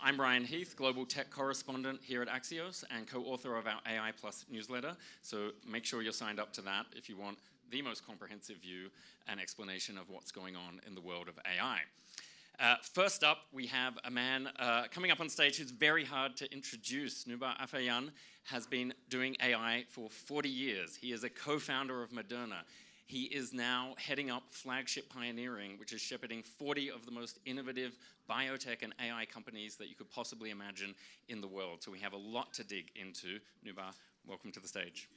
I'm Ryan Heath, Global Tech Correspondent here at Axios and co-author of our AI Plus newsletter. So make sure you're signed up to that if you want the most comprehensive view and explanation of what's going on in the world of AI. First up, we have a man coming up on stage who's very hard to introduce. Noubar Afeyan has been doing AI for 40 years. He is a co-founder of Moderna. He is now heading up Flagship Pioneering, which is shepherding 40 of the most innovative biotech and AI companies that you could possibly imagine in the world. So we have a lot to dig into. Noubar, welcome to the stage.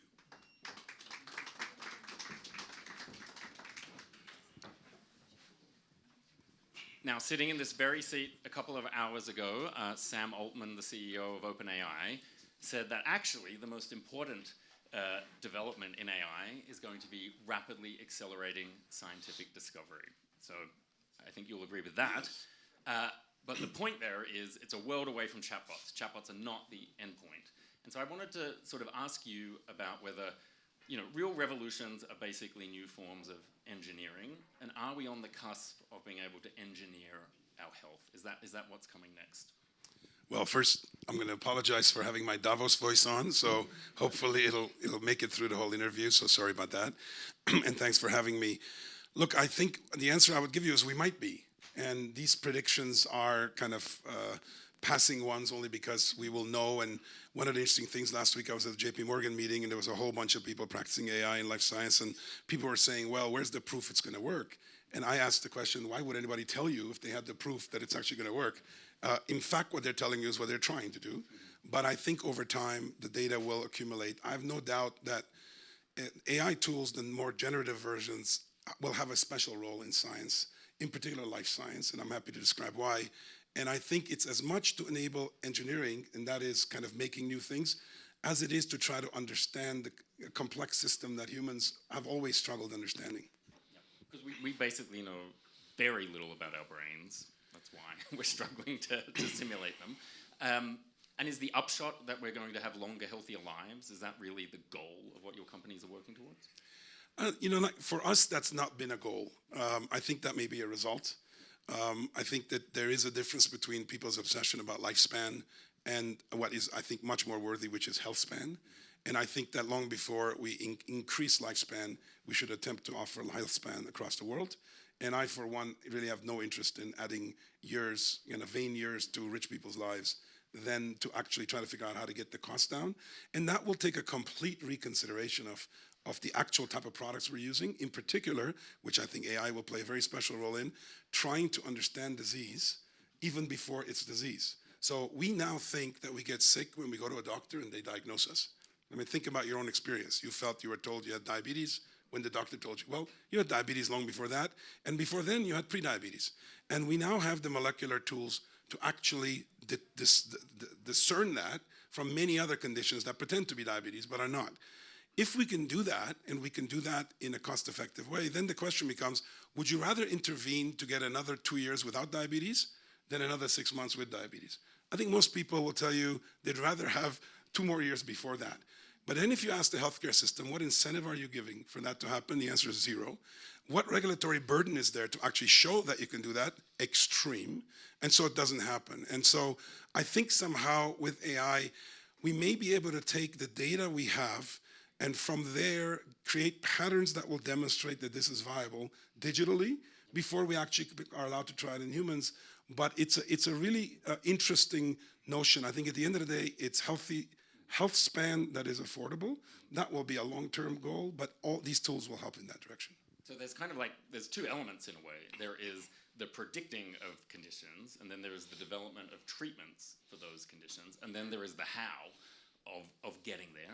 Now, sitting in this very seat a couple of hours ago, Sam Altman, the CEO of OpenAI, said that actually the most important development in AI is going to be rapidly accelerating scientific discovery. So I think you'll agree with that. But the point there is it's a world away from chatbots. Chatbots are not the endpoint. And so I wanted to sort of ask you about whether real revolutions are basically new forms of engineering, and are we on the cusp of being able to engineer our health? Is that what's coming next? Well, first, I'm going to apologize for having my Davos voice on, so hopefully it'll make it through the whole interview, so sorry about that. And thanks for having me. Look, I think the answer I would give you is we might be. And these predictions are kind of passing ones only because we will know. And one of the interesting things, last week I was at the JP Morgan meeting and there was a whole bunch of people practicing AI in life science, and people were saying, well, where's the proof it's going to work? And I asked the question, why would anybody tell you if they had the proof that it's actually going to work? In fact, what they're telling you is what they're trying to do. But I think over time, the data will accumulate. I have no doubt that AI tools, the more generative versions, will have a special role in science, in particular life science, and I'm happy to describe why. And I think it's as much to enable engineering, and that is kind of making new things, as it is to try to understand the complex system that humans have always struggled understanding. Because we basically know very little about our brains. That's why we're struggling to simulate them. And is the upshot that we're going to have longer, healthier lives? Is that really the goal of what your companies are working towards? For us, that's not been a goal. I think that may be a result. I think that there is a difference between people's obsession about lifespan and what is, I think, much more worthy, which is health span. And I think that long before we increase lifespan, we should attempt to offer health span across the world. And I, for one, really have no interest in adding years, vain years to rich people's lives than to actually try to figure out how to get the cost down. And that will take a complete reconsideration of the actual type of products we're using, in particular, which I think AI will play a very special role in, trying to understand disease even before it's disease. So we now think that we get sick when we go to a doctor and they diagnose us. I mean, think about your own experience. You felt you were told you had diabetes when the doctor told you, well, you had diabetes long before that, and before then you had prediabetes. And we now have the molecular tools to actually discern that from many other conditions that pretend to be diabetes but are not. If we can do that, and we can do that in a cost-effective way, then the question becomes, would you rather intervene to get another 2 years without diabetes than another 6 months with diabetes? I think most people will tell you they'd rather have 2 more years before that. But then if you ask the healthcare system, what incentive are you giving for that to happen? The answer is zero. What regulatory burden is there to actually show that you can do that? Extreme. And so it doesn't happen. And so I think somehow with AI, we may be able to take the data we have and from there create patterns that will demonstrate that this is viable digitally before we actually are allowed to try it in humans. But it's a really interesting notion. I think at the end of the day, it's health span that is affordable. That will be a long-term goal, but all these tools will help in that direction. So there's there's two elements in a way. There is the predicting of conditions, and then there is the development of treatments for those conditions, and then there is the how of getting there.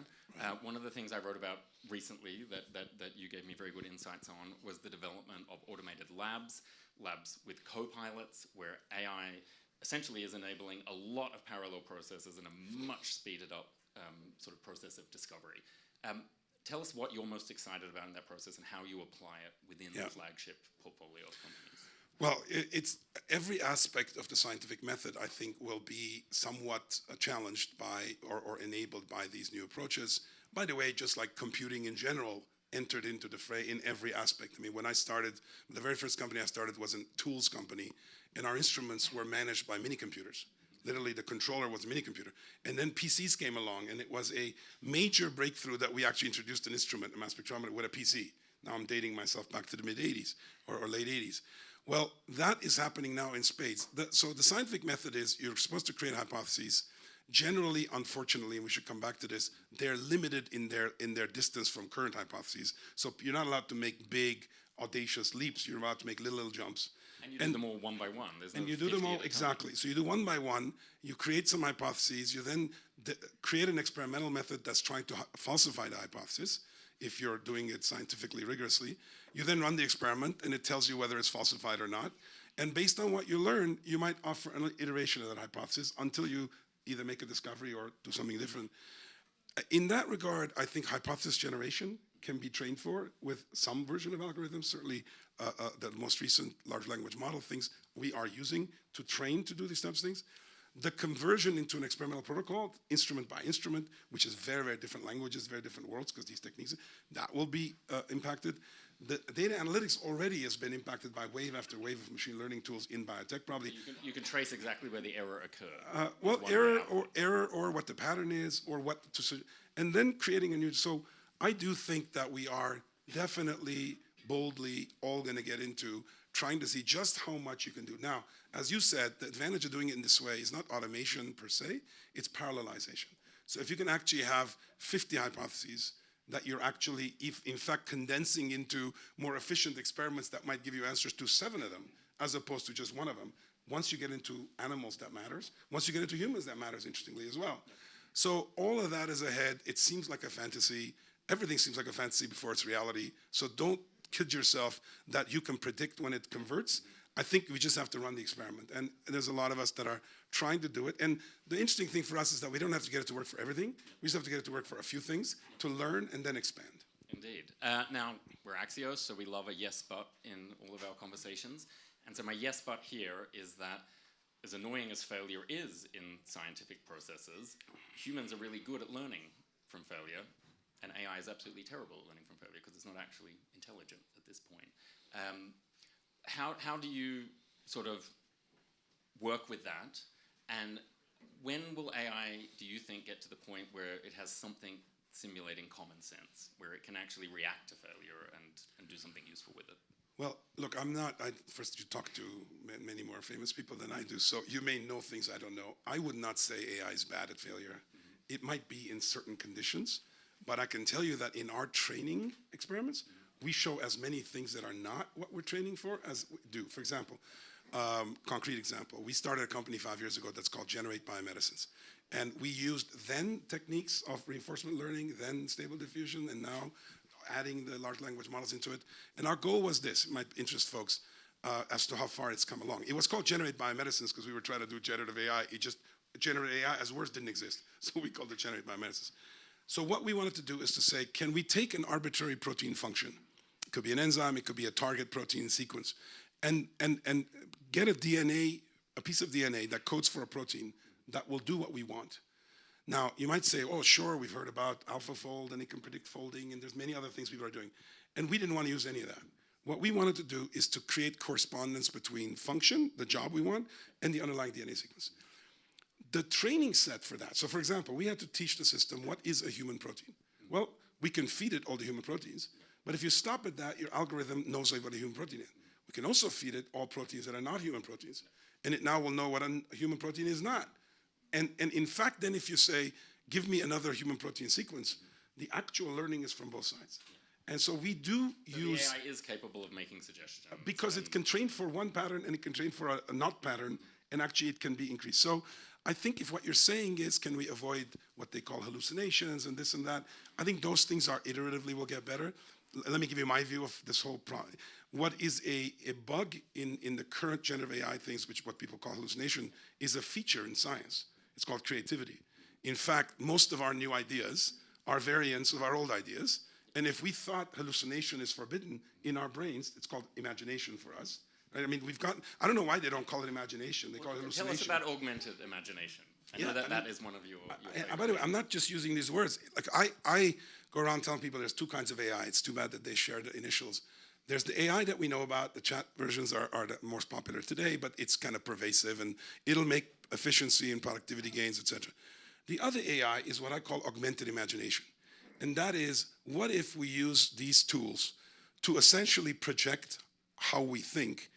One of the things I wrote about recently that you gave me very good insights on was the development of automated labs with co-pilots, where AI essentially is enabling a lot of parallel processes and a much speeded up sort of process of discovery. Tell us what you're most excited about in that process and how you apply it within the Flagship portfolio of companies. Well, it's every aspect of the scientific method, I think, will be somewhat challenged by or enabled by these new approaches. By the way, just like computing in general entered into the fray in every aspect. I mean, when I started, the very first company I started was a tools company, and our instruments were managed by mini computers. Literally, the controller was a mini computer. And then PCs came along, and it was a major breakthrough that we actually introduced an instrument, a mass spectrometer, with a PC. Now I'm dating myself back to the mid-'80s or late '80s. Well, that is happening now in spades. So the scientific method is you're supposed to create hypotheses. Generally, unfortunately, and we should come back to this, they're limited in their distance from current hypotheses. So you're not allowed to make big, audacious leaps. You're allowed to make little jumps. And you do them all one by one. And you do them all, exactly. So you do one by one, you create some hypotheses, you then create an experimental method that's trying to falsify the hypothesis, if you're doing it scientifically rigorously. You then run the experiment, and it tells you whether it's falsified or not. And based on what you learn, you might offer an iteration of that hypothesis until you either make a discovery or do something different. In that regard, I think hypothesis generation can be trained for with some version of algorithms. Certainly, the most recent large language model things we are using to train to do these types of things. The conversion into an experimental protocol, instrument by instrument, which is very, very different languages, very different worlds, because these techniques, that will be impacted. The data analytics already has been impacted by wave after wave of machine learning tools in biotech. Probably you can trace exactly where the error occurred. Well, error or what the pattern is, or what to, and then creating a new. So I do think that we are definitely boldly all going to get into trying to see just how much you can do. Now, as you said, the advantage of doing it in this way is not automation per se, it's parallelization. So if you can actually have 50 hypotheses that you're actually, in fact, condensing into more efficient experiments that might give you answers to 7 of them, as opposed to just 1 of them. Once you get into animals, that matters. Once you get into humans, that matters, interestingly, as well. So all of that is ahead. It seems like a fantasy. Everything seems like a fantasy before it's reality. So don't kid yourself that you can predict when it converts. I think we just have to run the experiment. And there's a lot of us that are trying to do it. And the interesting thing for us is that we don't have to get it to work for everything. We just have to get it to work for a few things to learn and then expand. Indeed. Now, we're Axios, so we love a yes but in all of our conversations. And so my yes but here is that as annoying as failure is in scientific processes, humans are really good at learning from failure, and AI is absolutely terrible at learning from failure because it's not actually intelligent at this point. How do you sort of work with that? And when will AI, do you think, get to the point where it has something simulating common sense, where it can actually react to failure and do something useful with it? Well, look, first you talk to many more famous people than I do, so you may know things I don't know. I would not say AI is bad at failure. It might be in certain conditions, but I can tell you that in our training experiments, we show as many things that are not what we're training for as we do. For example, concrete example, we started a company 5 years ago that's called Generate Biomedicines. And we used then techniques of reinforcement learning, then stable diffusion, and now adding the large language models into it. And our goal was this, it might interest folks as to how far it's come along. It was called Generate Biomedicines because we were trying to do generative AI. Generative AI as words didn't exist. So we called it Generate Biomedicines. So what we wanted to do is to say, can we take an arbitrary protein function? It could be an enzyme, it could be a target protein sequence, and get a piece of DNA that codes for a protein that will do what we want. Now, you might say, oh, sure, we've heard about AlphaFold, and it can predict folding, and there's many other things people are doing. And we didn't want to use any of that. What we wanted to do is to create correspondence between function, the job we want, and the underlying DNA sequence. The training set for that, so for example, we had to teach the system what is a human protein. Well, we can feed it all the human proteins, but if you stop at that, your algorithm knows what a human protein is. We can also feed it all proteins that are not human proteins, and it now will know what a human protein is not. And in fact, then if you say, give me another human protein sequence, the actual learning is from both sides. And so we do use... the AI is capable of making suggestions. Because it can train for one pattern and it can train for a not pattern, and actually it can be increased. So I think if what you're saying is, can we avoid what they call hallucinations and this and that, I think those things are iteratively will get better. Let me give you my view of this whole problem. What is a bug in the current generative AI things, which what people call hallucination, is a feature in science. It's called creativity. In fact, most of our new ideas are variants of our old ideas. And if we thought hallucination is forbidden in our brains, it's called imagination for us. Right? I mean, I don't know why they don't call it imagination. They call it hallucination. Tell us about augmented imagination. I know that is one of your by the way, I'm not just using these words. Like I go around telling people there's 2 kinds of AI. It's too bad that they share the initials. There's the AI that we know about. The chat versions are the most popular today, but it's kind of pervasive, and it'll make efficiency and productivity gains, etc. The other AI is what I call augmented imagination. And that is, what if we use these tools to essentially project how we think,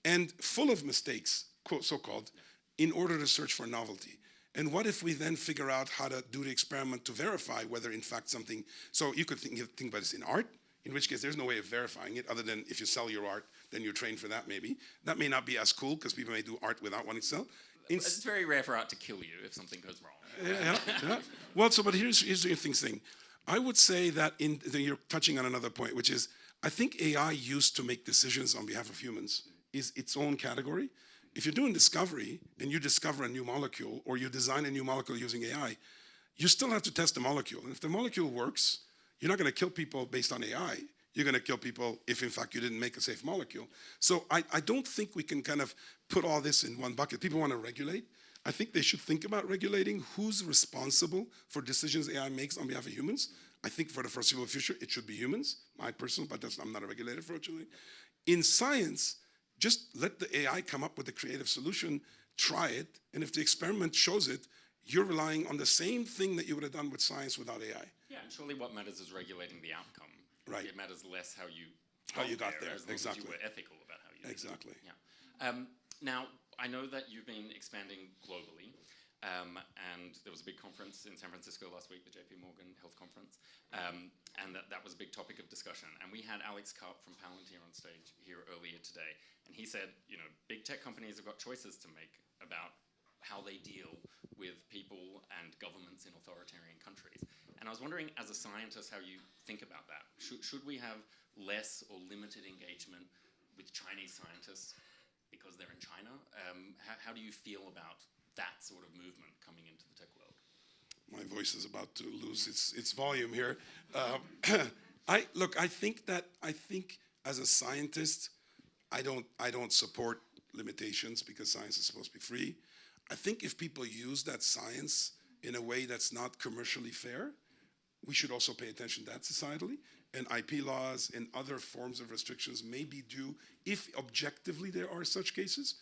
and full of mistakes, quote, so-called, in order to search for novelty? And what if we then figure out how to do the experiment to verify whether in fact something, so you could think about this in art, in which case there's no way of verifying it other than if you sell your art, then you're trained for that maybe. That may not be as cool because people may do art without wanting to sell. It's very rare for art to kill you if something goes wrong. Yeah. Well, but here's the interesting thing. I would say that you're touching on another point, which is I think AI used to make decisions on behalf of humans is its own category. If you're doing discovery and you discover a new molecule or you design a new molecule using AI, you still have to test the molecule. And if the molecule works, you're not going to kill people based on AI. You're going to kill people if, in fact, you didn't make a safe molecule. So I don't think we can kind of put all this in one bucket. People want to regulate. I think they should think about regulating who's responsible for decisions AI makes on behalf of humans. I think for the foreseeable future, it should be humans, my personal, but I'm not a regulator, fortunately. In science, just let the AI come up with a creative solution, try it, and if the experiment shows it, you're relying on the same thing that you would have done with science without AI. Yeah, and surely what matters is regulating the outcome. Right. It matters less how you got there. as long Exactly. as you were ethical about how you did it. Exactly. Yeah. Now, I know that you've been expanding globally, and there was a big conference in San Francisco last week, the JP Morgan Health Conference, and that was a big topic of discussion. And we had Alex Karp from Palantir on stage here earlier today, and he said, big tech companies have got choices to make about how they deal with people and governments in authoritarian countries. And I was wondering, as a scientist, how you think about that. Should we have less or limited engagement with Chinese scientists because they're in China? How do you feel about that sort of movement coming into the tech world? My voice is about to lose its volume here. I think as a scientist, I don't support limitations because science is supposed to be free. I think if people use that science in a way that's not commercially fair, we should also pay attention to that societally. And IP laws and other forms of restrictions may be due if objectively there are such cases.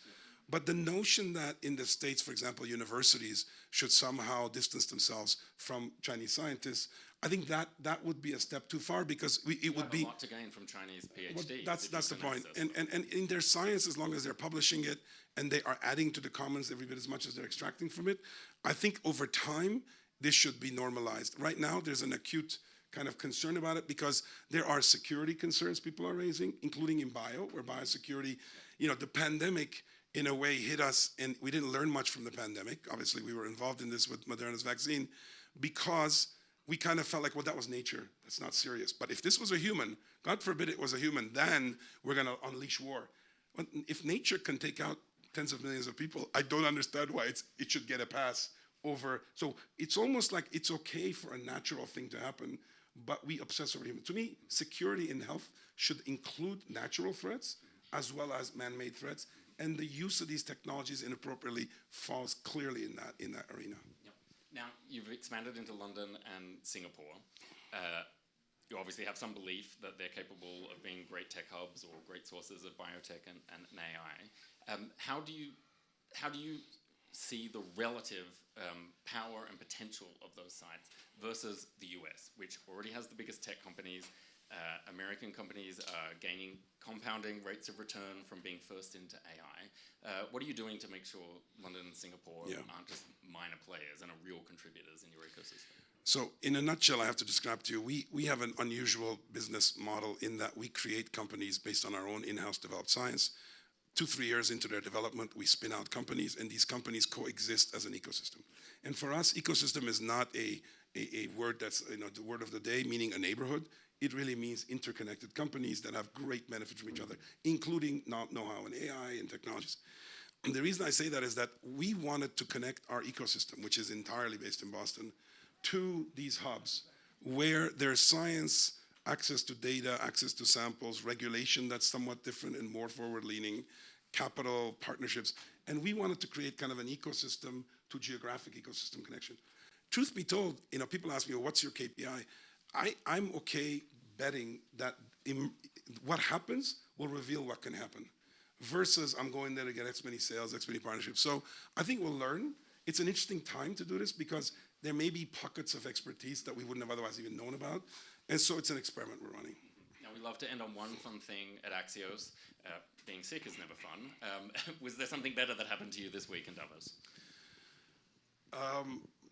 But the notion that in the States, for example, universities should somehow distance themselves from Chinese scientists, I think that would be a step too far because it would be... You have a lot to gain from Chinese PhDs. Well, that's the point. And in their science, as long as they're publishing it and they are adding to the commons every bit as much as they're extracting from it, I think over time, this should be normalized. Right now, there's an acute kind of concern about it because there are security concerns people are raising, including in bio, where biosecurity, the pandemic in a way hit us, and we didn't learn much from the pandemic. Obviously, we were involved in this with Moderna's vaccine because we kind of felt like, well, that was nature. That's not serious. But if this was a human, God forbid it was a human, then we're going to unleash war. But if nature can take out tens of millions of people, I don't understand why it should get a pass over. So it's almost like it's okay for a natural thing to happen, but we obsess over human. To me, security in health should include natural threats as well as man-made threats, and the use of these technologies inappropriately falls clearly in that arena. Yep. Now, you've expanded into London and Singapore. You obviously have some belief that they're capable of being great tech hubs or great sources of biotech and AI. How do you see the relative power and potential of those sites versus the US, which already has the biggest tech companies? American companies are gaining compounding rates of return from being first into AI. What are you doing to make sure London and Singapore aren't just minor players and are real contributors in your ecosystem? So in a nutshell, I have to describe to you, we have an unusual business model in that we create companies based on our own in-house developed science. 2-3 years into their development, we spin out companies, and these companies coexist as an ecosystem. And for us, ecosystem is not a word that's the word of the day, meaning a neighborhood. It really means interconnected companies that have great benefits from each other, including know-how in AI and technologies. And the reason I say that is that we wanted to connect our ecosystem, which is entirely based in Boston, to these hubs where there's science, access to data, access to samples, regulation that's somewhat different and more forward-leaning, capital, partnerships. And we wanted to create kind of an ecosystem to geographic ecosystem connection. Truth be told, people ask me, well, what's your KPI? I'm okay betting that what happens will reveal what can happen versus I'm going there to get X many sales, X many partnerships. So I think we'll learn. It's an interesting time to do this because there may be pockets of expertise that we wouldn't have otherwise even known about. And so it's an experiment we're running. Now, we love to end on one fun thing at Axios. Being sick is never fun. Was there something better that happened to you this week in Davos?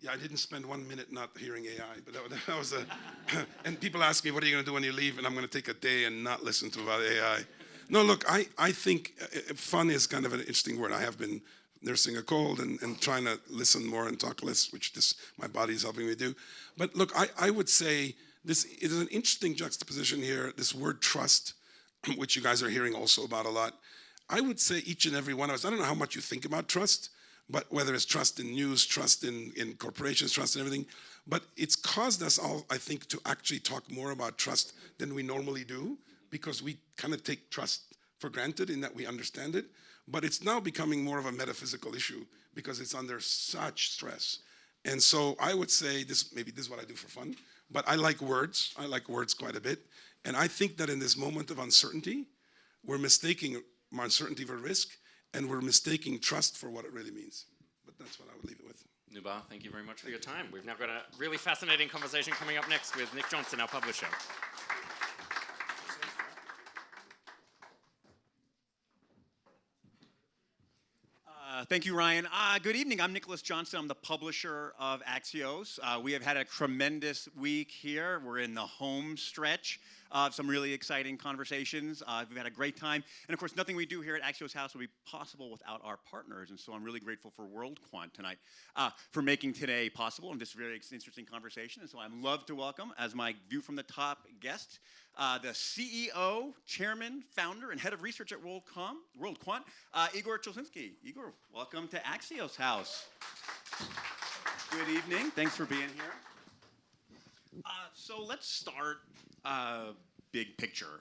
Yeah, I didn't spend 1 minute not hearing AI, but that was a. And people ask me, what are you going to do when you leave? And I'm going to take a day and not listen to about AI. No, look, I think fun is kind of an interesting word. I have been nursing a cold and trying to listen more and talk less, which my body is helping me do. But look, I would say it is an interesting juxtaposition here, this word trust, which you guys are hearing also about a lot. I would say each and every one of us, I don't know how much you think about trust, but whether it's trust in news, trust in corporations, trust in everything, but it's caused us all, I think, to actually talk more about trust than we normally do, because we kind of take trust for granted in that we understand it, but it's now becoming more of a metaphysical issue because it's under such stress. And so I would say maybe this is what I do for fun, but I like words. I like words quite a bit. And I think that in this moment of uncertainty, we're mistaking uncertainty for risk, and we're mistaking trust for what it really means. But that's what I would leave it with. Nubar, thank you very much for your time. We've now got a really fascinating conversation coming up next with Nick Johnson, our publisher. Thank you, Ryan. Good evening. I'm Nicholas Johnson. I'm the publisher of Axios. We have had a tremendous week here. We're in the home stretch of some really exciting conversations. We've had a great time. And of course, nothing we do here at Axios House would be possible without our partners. And so I'm really grateful for WorldQuant tonight for making today possible and this very interesting conversation. And so I'd love to welcome, as my view from the top guest, the CEO, chairman, founder, and head of research at WorldQuant, Igor Cholsinski. Igor, welcome to Axios House. Good evening. Thanks for being here. So let's start big picture.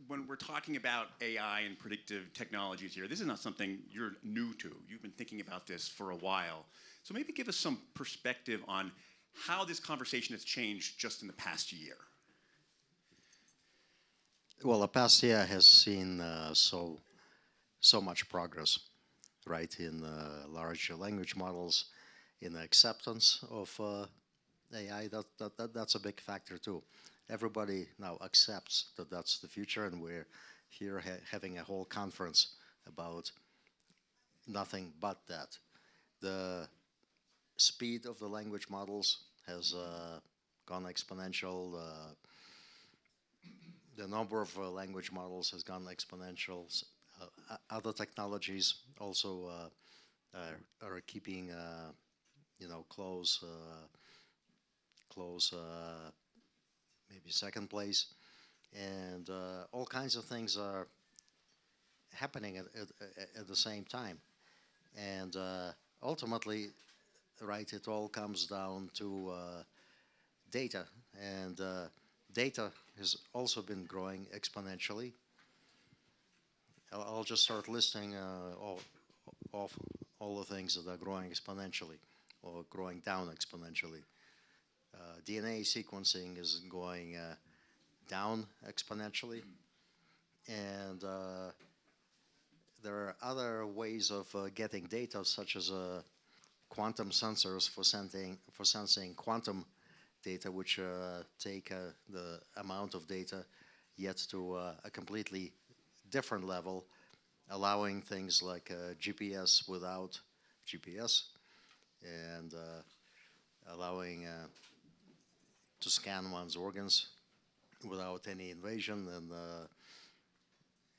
When we're talking about AI and predictive technologies here, this is not something you're new to. You've been thinking about this for a while. So maybe give us some perspective on how this conversation has changed just in the past year. Well, the past year has seen so much progress, right, in large language models, in the acceptance of AI. That's a big factor too. Everybody now accepts that that's the future, and we're here having a whole conference about nothing but that. The speed of the language models has gone exponential. The number of language models has gone exponential. Other technologies also are keeping, close, maybe second place, and all kinds of things are happening at the same time. And ultimately, right, it all comes down to data, and data has also been growing exponentially. I'll just start listing all the things that are growing exponentially or growing down exponentially. DNA sequencing is going down exponentially, and there are other ways of getting data, such as quantum sensors for sensing quantum data, which take the amount of data yet to a completely different level, allowing things like GPS without GPS, and allowing to scan one's organs without any invasion, and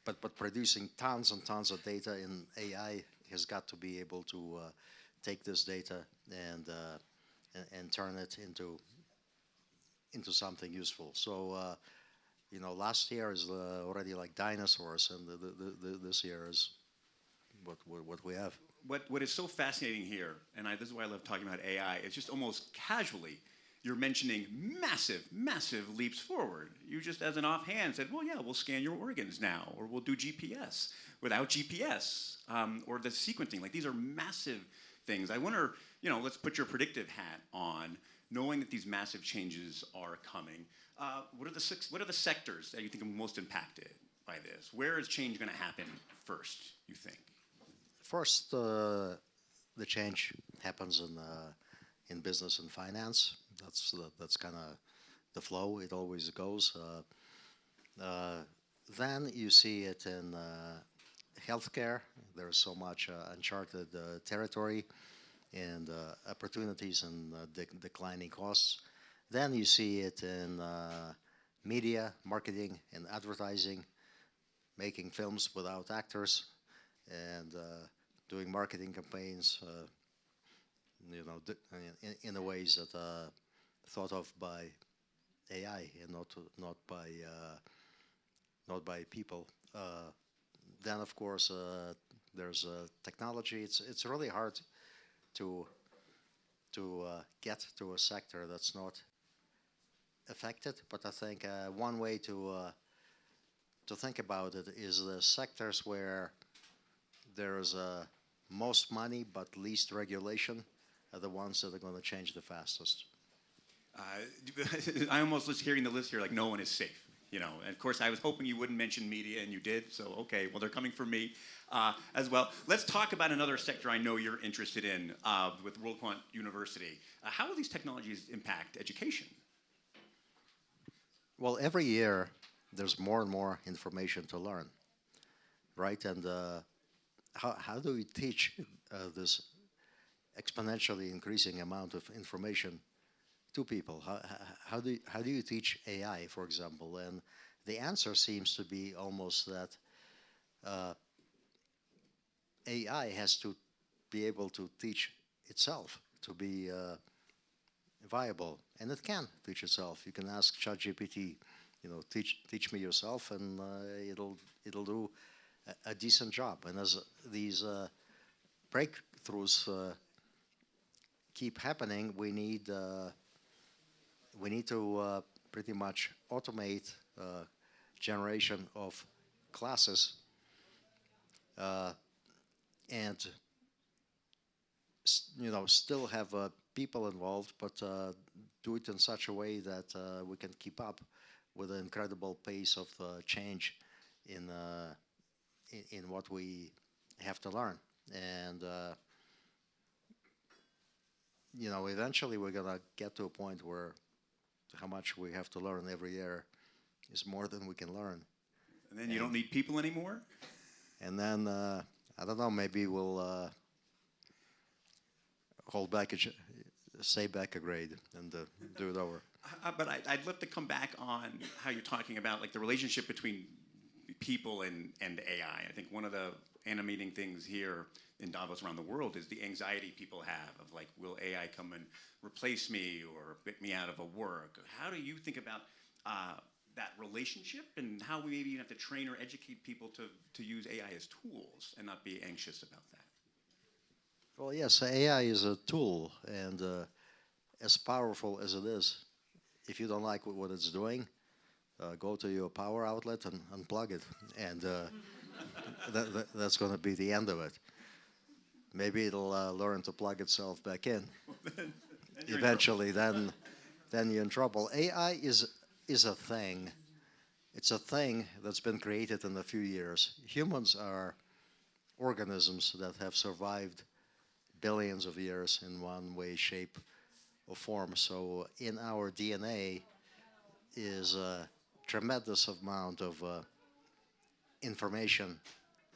but producing tons and tons of data in AI has got to be able to take this data and turn it into something useful. So last year is already like dinosaurs, and this year is what we have. What is so fascinating here, and this is why I love talking about AI, is just almost casually you're mentioning massive leaps forward. You just, as an offhand, said, well, yeah, we'll scan your organs now, or we'll do GPS without GPS, or the sequencing. Like, these are massive things. I wonder, let's put your predictive hat on, knowing that these massive changes are coming. What are the sectors that you think are most impacted? by this? Where is change going to happen first, you think? First, the change happens in business and finance. That's kind of the flow. It always goes. Then you see it in healthcare. There's so much uncharted territory and opportunities and declining costs. Then you see it in media, marketing, and advertising, making films without actors, and doing marketing campaigns, in the ways that thought of by AI and not by people. Then, of course, there's technology. It's really hard to get to a sector that's not affected. But I think one way to think about it is the sectors where there's most money but least regulation are the ones that are going to change the fastest. I almost was hearing the list here like no one is safe. And of course, I was hoping you wouldn't mention media, and you did. So, okay, well, they're coming for me as well. Let's talk about another sector I know you're interested in with WorldQuant University. How will these technologies impact education? Well, every year there's more and more information to learn, right? And how do we teach this exponentially increasing amount of information to people? How do you teach AI, for example? And the answer seems to be almost that AI has to be able to teach itself to be viable, and it can teach itself. You can ask ChatGPT, teach me yourself, and it'll do a decent job. And as these breakthroughs keep happening, we need to pretty much automate generation of classes and still have people involved, but do it in such a way that we can keep up with the incredible pace of change in what we have to learn. And eventually we're gonna get to a point where how much we have to learn every year is more than we can learn. And then you don't need people anymore? And then, I don't know, maybe we'll say back a grade and do it over. But I'd love to come back on how you're talking about like the relationship between people and AI. I think one of the animating things here in Davos around the world is the anxiety people have of like, will AI come and replace me or get me out of a work? How do you think about that relationship and how we maybe even have to train or educate people to use AI as tools and not be anxious about that? Well, yes, AI is a tool, and as powerful as it is, if you don't like what it's doing, go to your power outlet and unplug it, and that's going to be the end of it. Maybe it'll learn to plug itself back in. Eventually, then you're in trouble. AI is a thing. It's a thing that's been created in a few years. Humans are organisms that have survived billions of years in one way, shape, or form. So in our DNA is a tremendous amount of information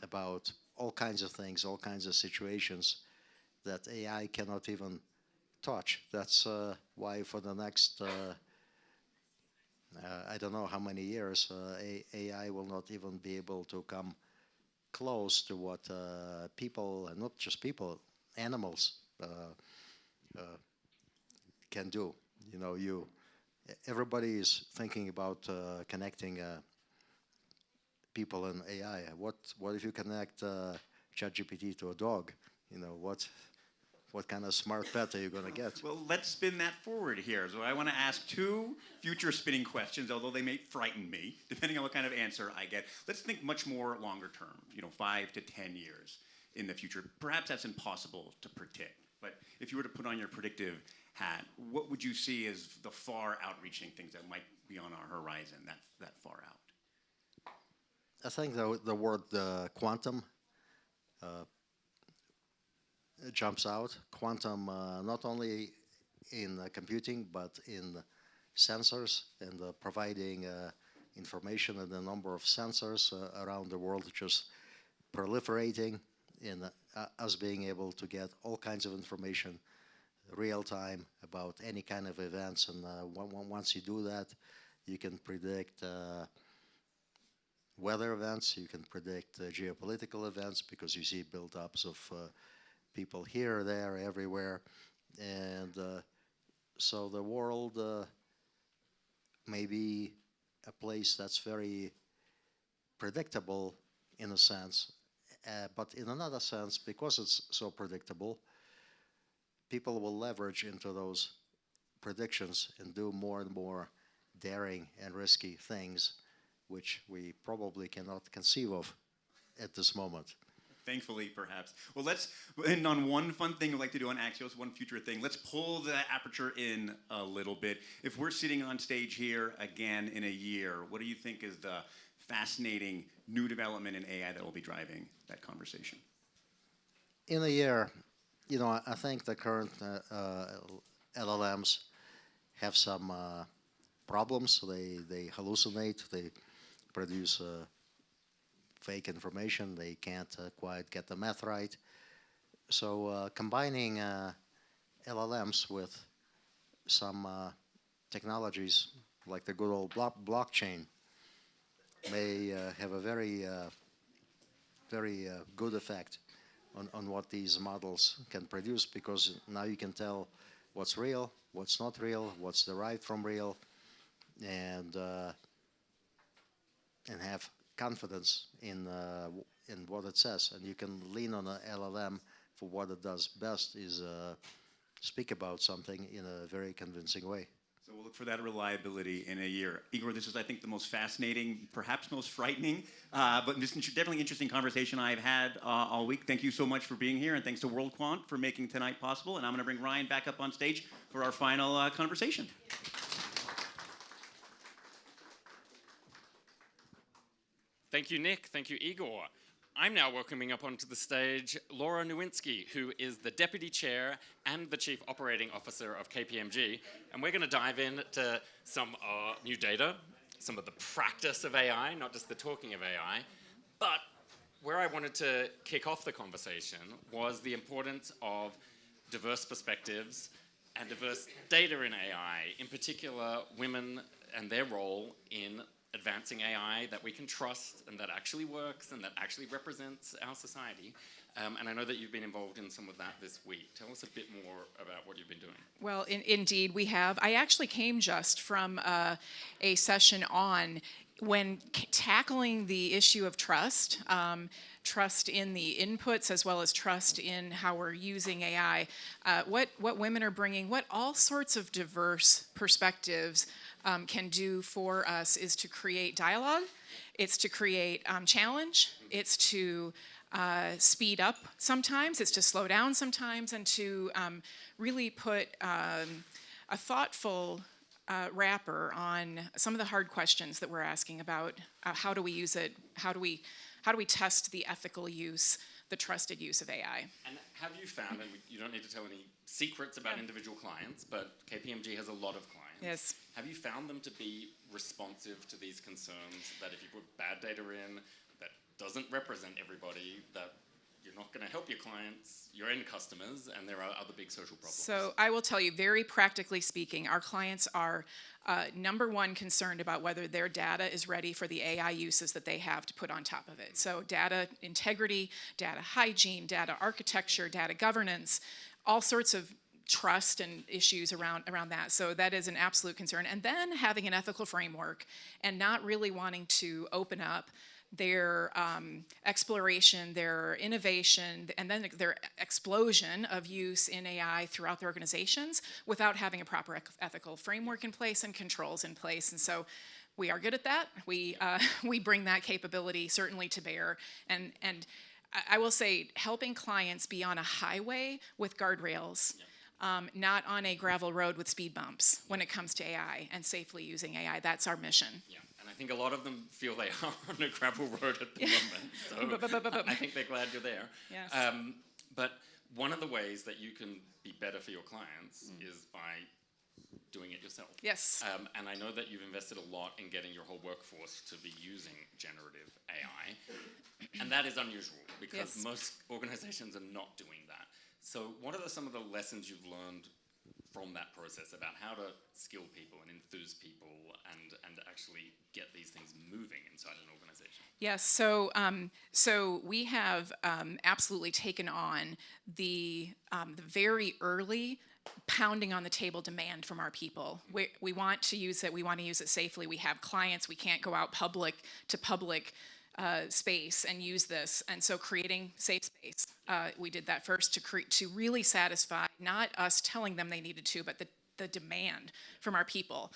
about all kinds of things, all kinds of situations that AI cannot even touch. That's why for the next, I don't know how many years, AI will not even be able to come close to what people, and not just people, animals can do. Everybody is thinking about connecting people and AI. What if you connect ChatGPT to a dog? What kind of smart pet are you going to get? Well, let's spin that forward here. So I want to ask two future spinning questions, although they may frighten me, depending on what kind of answer I get. Let's think much more longer term, 5 to 10 years in the future. Perhaps that's impossible to predict. But if you were to put on your predictive hat, what would you see as the far outreaching things that might be on our horizon that far out? I think the word quantum jumps out. Quantum not only in computing but in sensors and providing information, and the number of sensors around the world just proliferating in us being able to get all kinds of information real time about any kind of events. And once you do that, you can predict weather events, you can predict geopolitical events, because you see build-ups of people here, there, everywhere. And so the world may be a place that's very predictable in a sense, but in another sense, because it's so predictable, people will leverage into those predictions and do more and more daring and risky things, which we probably cannot conceive of at this moment. Thankfully, perhaps. Well, let's end on one fun thing we'd like to do on Axios, one future thing. Let's pull the aperture in a little bit. If we're sitting on stage here again in a year, what do you think is the fascinating new development in AI that will be driving that conversation? In a year, I think the current LLMs have some problems. They hallucinate, they produce fake information, they can't quite get the math right. So combining LLMs with some technologies like the good old blockchain may have a very good effect on what these models can produce, because now you can tell what's real, what's not real, what's derived from real, and have confidence in what it says. And you can lean on an LLM for what it does best, is speak about something in a very convincing way. So we'll look for that reliability in a year. Igor, this is, I think, the most fascinating, perhaps most frightening, but just definitely interesting conversation I've had all week. Thank you so much for being here, and thanks to WorldQuant for making tonight possible. And I'm going to bring Ryan back up on stage for our final conversation. Thank you, Nick. Thank you, Igor. I'm now welcoming up onto the stage Laura Nowinski, who is the Deputy Chair and the Chief Operating Officer of KPMG. And we're going to dive into some new data, some of the practice of AI, not just the talking of AI. But where I wanted to kick off the conversation was the importance of diverse perspectives and diverse data in AI, in particular women and their role in advancing AI that we can trust and that actually works and that actually represents our society. And I know that you've been involved in some of that this week. Tell us a bit more about what you've been doing. Well, indeed, we have. I actually came just from a session on when tackling the issue of trust, trust in the inputs as well as trust in how we're using AI, what women are bringing, what all sorts of diverse perspectives can do for us is to create dialogue, it's to create challenge, it's to speed up sometimes, it's to slow down sometimes, and to really put a thoughtful wrapper on some of the hard questions that we're asking about how do we use it, how do we test the ethical use, the trusted use of AI. And have you found, and you don't need to tell any secrets about individual clients, but KPMG has a lot of clients. Yes. Have you found them to be responsive to these concerns that if you put bad data in that doesn't represent everybody, that you're not going to help your clients, your end customers, and there are other big social problems? So I will tell you, very practically speaking, our clients are number one concerned about whether their data is ready for the AI uses that they have to put on top of it. So data integrity, data hygiene, data architecture, data governance, all sorts of trust and issues around that. So that is an absolute concern. And then having an ethical framework and not really wanting to open up their exploration, their innovation, and then their explosion of use in AI throughout their organizations without having a proper ethical framework in place and controls in place. And so we are good at that. We bring that capability certainly to bear. And I will say, helping clients be on a highway with guardrails, not on a gravel road with speed bumps when it comes to AI and safely using AI. That's our mission. Yeah. And I think a lot of them feel they are on a gravel road at the moment. So I think they're glad you're there. Yes. But one of the ways that you can be better for your clients is by doing it yourself. Yes. And I know that you've invested a lot in getting your whole workforce to be using generative AI. And that is unusual because Yes. most organizations are not doing that. So what are some of the lessons you've learned from that process about how to skill people and enthuse people and actually get these things moving inside an organization? Yes, so we have absolutely taken on the very early pounding on the table demand from our people. We want to use it. We want to use it safely. We have clients. We can't go out public space and use this. And so creating safe space. We did that first to really satisfy not us telling them they needed to, but the demand from our people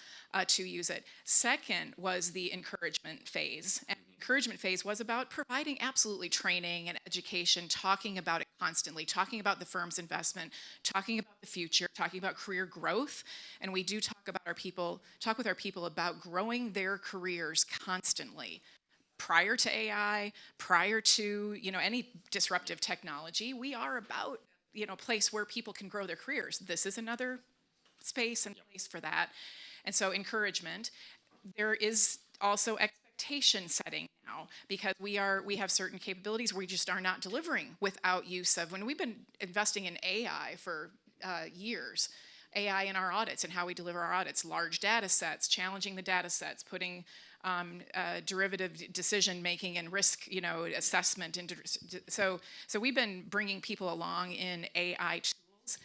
to use it. Second was the encouragement phase. And the encouragement phase was about providing absolutely training and education, talking about it constantly, talking about the firm's investment, talking about the future, talking about career growth. And we do talk with our people about growing their careers constantly. Prior to AI, prior to any disruptive technology, we are about a place where people can grow their careers. This is another space and place for that. And so encouragement. There is also expectation setting now because we have certain capabilities we just are not delivering without use of. When we've been investing in AI for years, AI in our audits and how we deliver our audits, large data sets, challenging the data sets, putting derivative decision making and risk, assessment into. So we've been bringing people along in AI tools.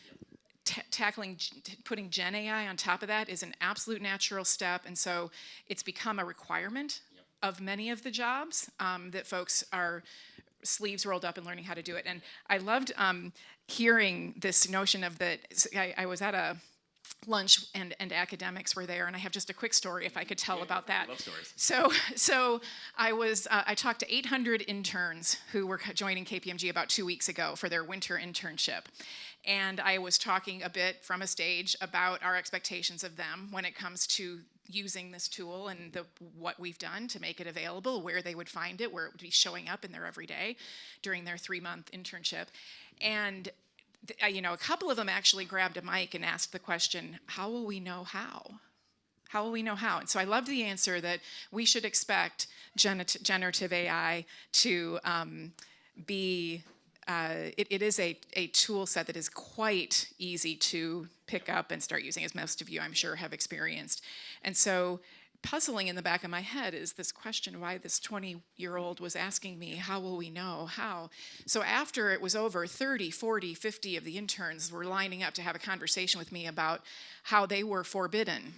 Putting Gen AI on top of that is an absolute natural step, and so it's become a requirement of many of the jobs that folks are sleeves rolled up and learning how to do it. And I loved hearing this notion of that. I was at a lunch and academics were there, and I have just a quick story if I could tell about that. I love stories. So I talked to 800 interns who were joining KPMG about 2 weeks ago for their winter internship. And I was talking a bit from a stage about our expectations of them when it comes to using this tool and what we've done to make it available, where they would find it, where it would be showing up in their everyday during their 3-month internship. And a couple of them actually grabbed a mic and asked the question, how will we know how? How will we know how? And so I loved the answer that we should expect generative AI to be, it is a tool set that is quite easy to pick up and start using, as most of you, I'm sure, have experienced. And so puzzling in the back of my head is this question why this 20-year-old was asking me, how will we know? How? So after it was over, 30, 40, 50 of the interns were lining up to have a conversation with me about how they were forbidden,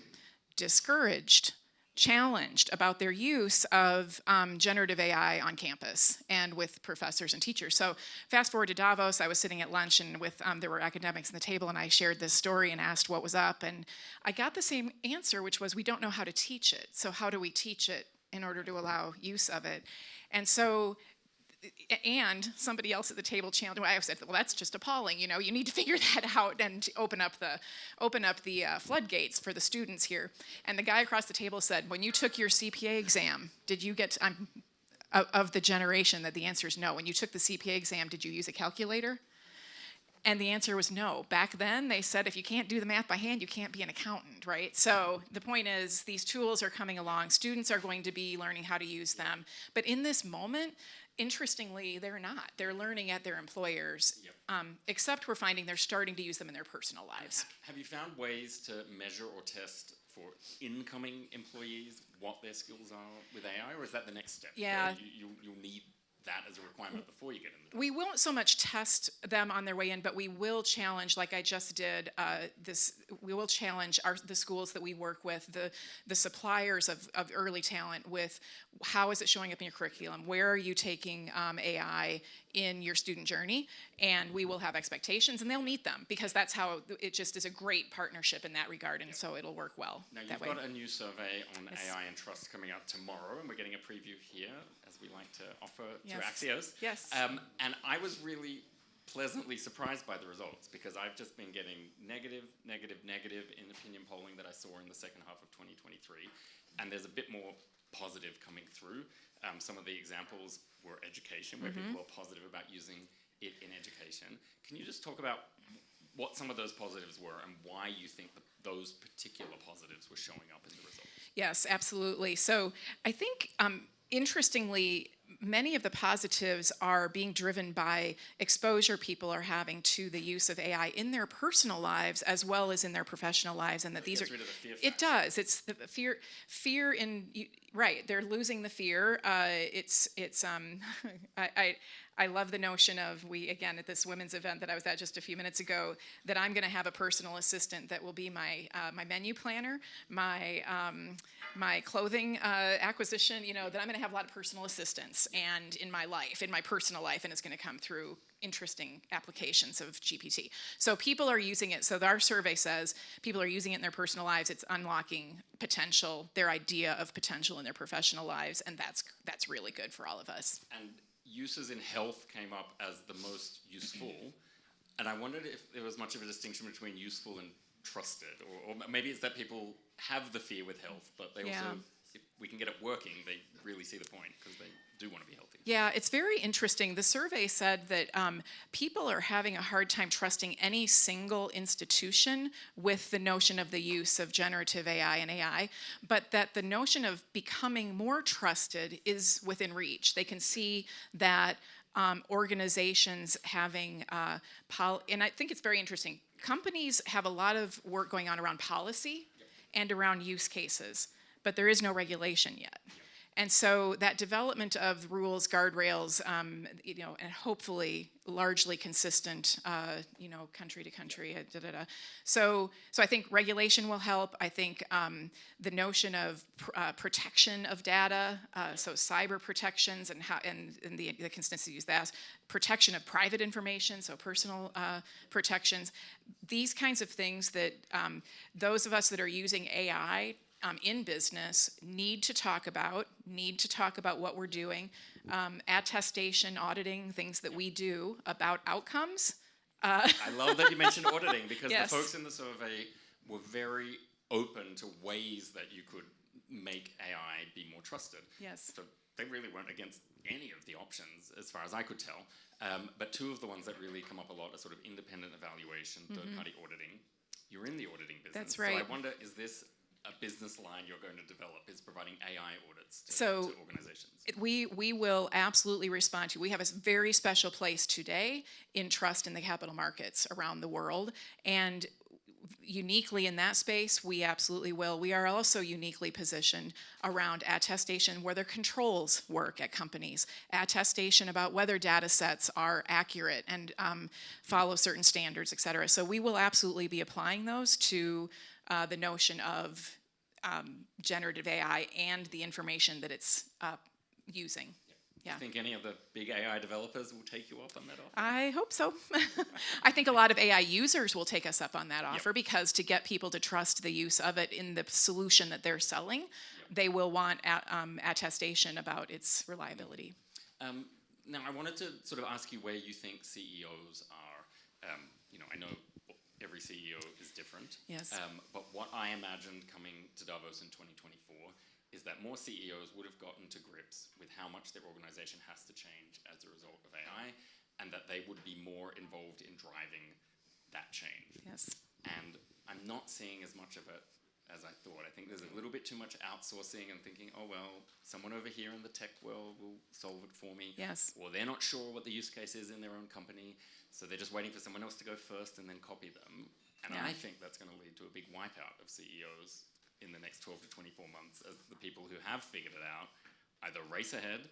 discouraged, challenged about their use of generative AI on campus and with professors and teachers. So fast forward to Davos, I was sitting at lunch and there were academics at the table, and I shared this story and asked what was up, and I got the same answer, which was we don't know how to teach it. So how do we teach it in order to allow use of it? And somebody else at the table challenged me. I said, well, that's just appalling. You need to figure that out and open up the floodgates for the students here. And the guy across the table said, when you took your CPA exam, did you get, of the generation that the answer is no. When you took the CPA exam, did you use a calculator? And the answer was no. Back then, they said if you can't do the math by hand, you can't be an accountant, right? So the point is, these tools are coming along. Students are going to be learning how to use them. But in this moment, interestingly, they're not. They're learning at their employers, except we're finding they're starting to use them in their personal lives. Have you found ways to measure or test for incoming employees what their skills are with AI, or is that the next step? Yeah. You'll need that as a requirement before you get in the door? We won't so much test them on their way in, but we will challenge, like I just did, we will challenge the schools that we work with, the suppliers of early talent with how is it showing up in your curriculum? Where are you taking AI in your student journey? And we will have expectations, and they'll meet them, because that's how it just is a great partnership in that regard, and so it'll work well Now, that way. you've got a new survey on Yes. AI and trust coming out tomorrow, and we're getting a preview here, as we like to offer Yes. to Axios. Yes. And I was really pleasantly surprised by the results, because I've just been getting negative in opinion polling that I saw in the second half of 2023, and there's a bit more positive coming through. Some of the examples were education, where people are positive about using it in education. Can you just talk about what some of those positives were and why you think those particular positives were showing up in the results? Yes, absolutely. So I think, interestingly, many of the positives are being driven by exposure people are having to the use of AI in their personal lives as well as in their professional lives, and that these are. Rid of the fear it does. It's the fear in right. They're losing the fear. I love the notion of, we, again, at this women's event that I was at just a few minutes ago, that I'm going to have a personal assistant that will be my menu planner, my clothing acquisition, that I'm going to have a lot of personal assistants and in my life, in my personal life, and it's going to come through interesting applications of GPT. So people are using it. So our survey says people are using it in their personal lives. It's unlocking potential, their idea of potential in their professional lives, and that's really good for all of us. And uses in health came up as the most useful, and I wondered if there was much of a distinction between useful and trusted, or maybe it's that people have the fear with health, but they also, if we can get it working, they really see the point because they do want to be healthy. Yeah, it's very interesting. The survey said that people are having a hard time trusting any single institution with the notion of the use of generative AI and AI, but that the notion of becoming more trusted is within reach. They can see that organizations having, and I think it's very interesting, companies have a lot of work going on around policy and around use cases, but there is no regulation yet. And so that development of rules, guardrails, and hopefully largely consistent, country to country. So I think regulation will help. I think the notion of protection of data, so cyber protections and the constituency use that, protection of private information, so personal protections. These kinds of things that those of us that are using AI in business need to talk about what we're doing, attestation, auditing, things that we do about outcomes. I love that you mentioned auditing, because Yes. the folks in the survey were very open to ways that you could make AI be more trusted. Yes. So they really weren't against any of the options, as far as I could tell. But two of the ones that really come up a lot are sort of independent evaluation, third-party auditing. You're in the auditing business. That's right. So I wonder, is this a business line you're going to develop, is providing AI audits to organizations? We will absolutely respond to. We have a very special place today in trust in the capital markets around the world, and uniquely in that space, we absolutely will. We are also uniquely positioned around attestation, whether controls work at companies, attestation about whether data sets are accurate and follow certain standards, et cetera. So we will absolutely be applying those to the notion of generative AI and the information that it's using. Yeah. Do you think any of the big AI developers will take you up on that offer? I hope so. I think a lot of AI users will take us up on that offer, because to get people to trust the use of it in the solution that they're selling, they will want attestation about its reliability. Now, I wanted to sort of ask you where you think CEOs are. I know every CEO is different. Yes. But what I imagined coming to Davos in 2024 is that more CEOs would have gotten to grips with how much their organization has to change as a result of AI, and that they would be more involved in driving that change. Yes. And I'm not seeing as much of it as I thought. I think there's a little bit too much outsourcing and thinking, oh, well, someone over here in the tech world will solve it for me. Yes. Or they're not sure what the use case is in their own company, so they're just waiting for someone else to go first and then copy them. And I think that's going to lead to a big wipeout of CEOs in the next 12 to 24 months, as the people who have figured it out either race ahead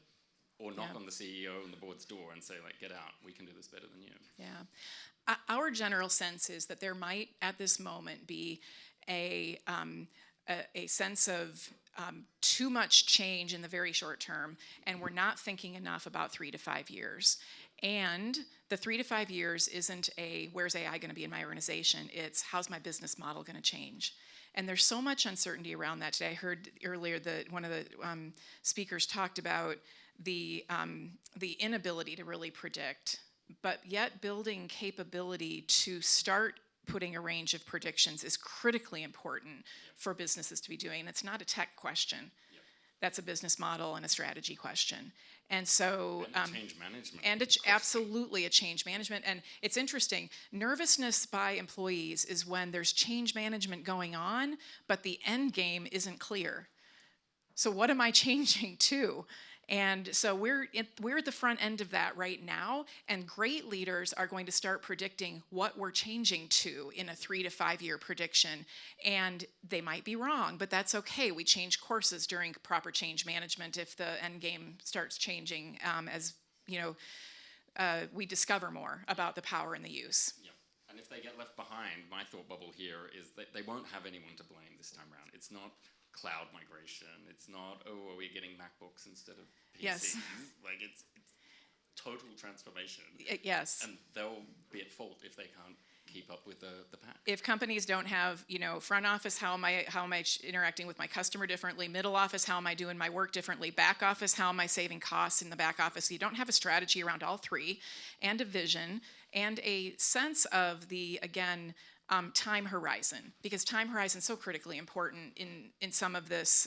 or knock on the CEO and the board's door and say, like, get out, we can do this better than you. Yeah. Our general sense is that there might, at this moment, be a sense of too much change in the very short term, and we're not thinking enough about 3 to 5 years. And the 3 to 5 years isn't a, where's AI going to be in my organization? It's, how's my business model going to change? And there's so much uncertainty around that today. I heard earlier that one of the speakers talked about the inability to really predict but yet building capability to start putting a range of predictions is critically important for businesses to be doing. And it's not a tech question. That's a business model and a strategy question. And so, And change management. and it's absolutely a change management. And it's interesting, nervousness by employees is when there's change management going on, but the end game isn't clear. So what am I changing to? And so we're at the front end of that right now, and great leaders are going to start predicting what we're changing to in a 3 to 5 year prediction. And they might be wrong, but that's okay. We change courses during proper change management if the end game starts changing as we discover more about the power and the use. Yeah. And if they get left behind, my thought bubble here is that they won't have anyone to blame this time around. It's not cloud migration. It's not, are we getting MacBooks instead of PCs? Yes. Like it's total transformation. Yes. And they'll be at fault if they can't keep up with the pack. If companies don't have, front office, how am I interacting with my customer differently? Middle office, how am I doing my work differently? Back office, how am I saving costs in the back office? You don't have a strategy around all three, and a vision, and a sense of the, again, time horizon, because time horizon is so critically important in some of this,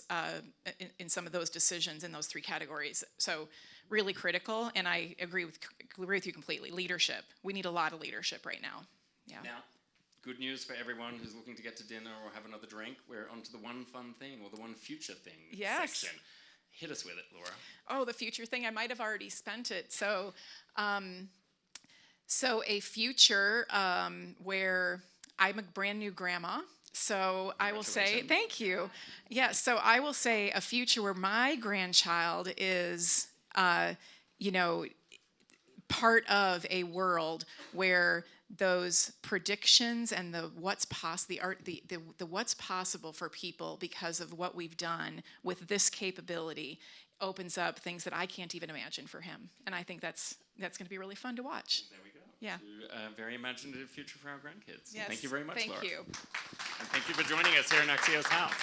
in some of those decisions in those three categories. So really critical, and I agree with you completely. Leadership, we need a lot of leadership right now. Yeah. Now, good news for everyone who's looking to get to dinner or have another drink. We're onto the one fun thing or the one future thing section. Hit us with it, Laura. Oh, the future thing, I might have already spent it. So, so a future where I'm a brand new grandma. So I will say, thank you. Yeah, so I will say a future where my grandchild is, part of a world where those predictions and the what's possible for people because of what we've done with this capability opens up things that I can't even imagine for him. And I think that's going to be really fun to watch. There we go. Yeah. To a very imaginative future for our grandkids. Yes. Thank you very much, Laura. Thank you. And thank you for joining us here in Axios House.